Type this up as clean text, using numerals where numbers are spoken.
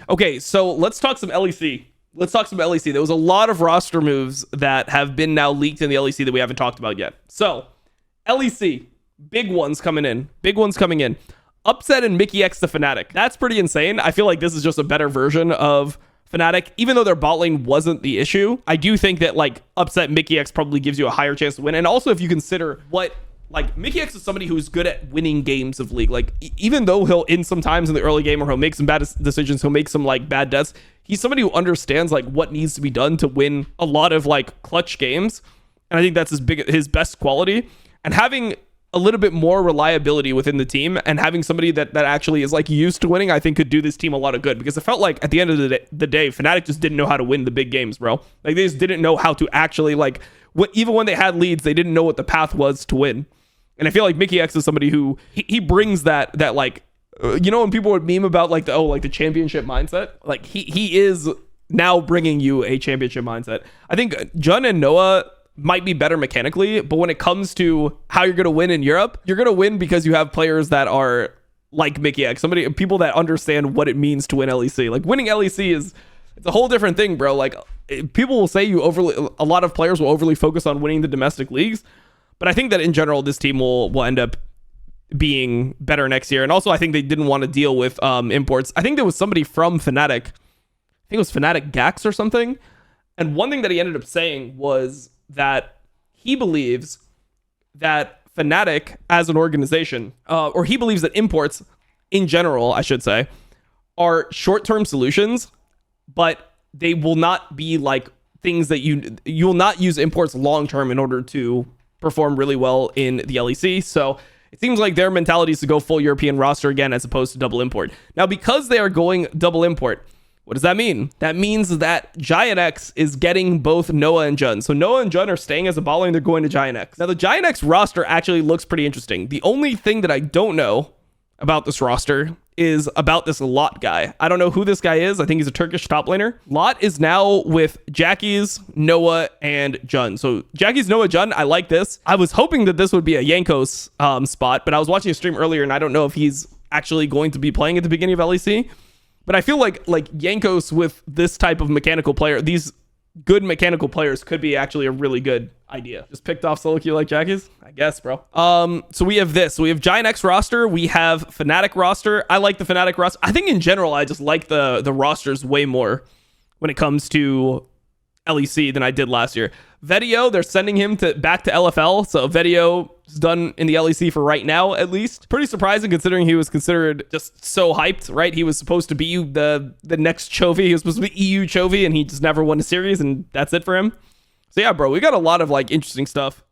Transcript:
Okay, so let's talk some LEC. Let's talk some LEC. There was a lot of roster moves that have been now leaked in the LEC that we haven't talked about yet. So, LEC, big ones coming in. Big ones coming in. Upset and Mickey X to Fnatic. That's pretty insane. I feel like this is just a better version of Fnatic. Even though their bot lane wasn't the issue, I do think that like Upset Mickey X probably gives you a higher chance to win. And also if you consider what, like Mickey X is somebody who's good at winning games of League. Like even though he'll in sometimes in the early game or he'll make some bad decisions, he'll make some like bad deaths. He's somebody who understands like what needs to be done to win a lot of like clutch games. And I think that's his best quality. And having a little bit more reliability within the team and having somebody that actually is like used to winning, I think could do this team a lot of good, because it felt like at the end of the day, Fnatic just didn't know how to win the big games, bro. Like they just didn't know how to actually like even when they had leads, they didn't know what the path was to win. And I feel like Mickey X is somebody who he brings that like, you know, when people would meme about like the championship mindset, like he is now bringing you a championship mindset. I think Jun and Noah might be better mechanically, but when it comes to how you're going to win in Europe, you're going to win because you have players that are like Mickey X, people that understand what it means to win LEC. Like winning LEC it's a whole different thing, bro. Like people will say a lot of players will overly focus on winning the domestic leagues, but I think that in general, this team will end up being better next year. And also I think they didn't want to deal with imports. I think there was somebody from Fnatic, I think it was Fnatic Gax or something. And one thing that he ended up saying was that he believes that Fnatic as an organization, or he believes that imports in general, I should say, are short-term solutions, but they will not be like things that you will not use imports long-term in order to perform really well in the LEC. So it seems like their mentality is to go full European roster again, as opposed to double import. Now, because they are going double import, what does that mean? That means that Giant X is getting both Noah and Jun. So Noah and Jun are staying as a bot lane. They're going to Giant X. Now, the Giant X roster actually looks pretty interesting. The only thing that I don't know about this roster is about this Lot guy. I don't know who this guy is. I think he's a Turkish top laner. Lot is now with Jackie's, Noah, and Jun. So Jackie's, Noah, Jun, I like this. I was hoping that this would be a Yankos spot, but I was watching a stream earlier and I don't know if he's actually going to be playing at the beginning of LEC. But I feel like Yankos with this type of mechanical player, these good mechanical players could be actually a really good idea. Just picked off solo queue like Jackie's, I guess, bro. So we have this. So we have Giant X roster. We have Fnatic roster. I like the Fnatic roster. I think in general, I just like the rosters way more when it comes to LEC than I did last year. Vedio, they're sending him back to LFL. So Vedio is done in the LEC for right now, at least. Pretty surprising considering he was considered just so hyped, right? He was supposed to be the next Chovy. He was supposed to be EU Chovy, and he just never won a series, and that's it for him. So yeah, bro, we got a lot of like interesting stuff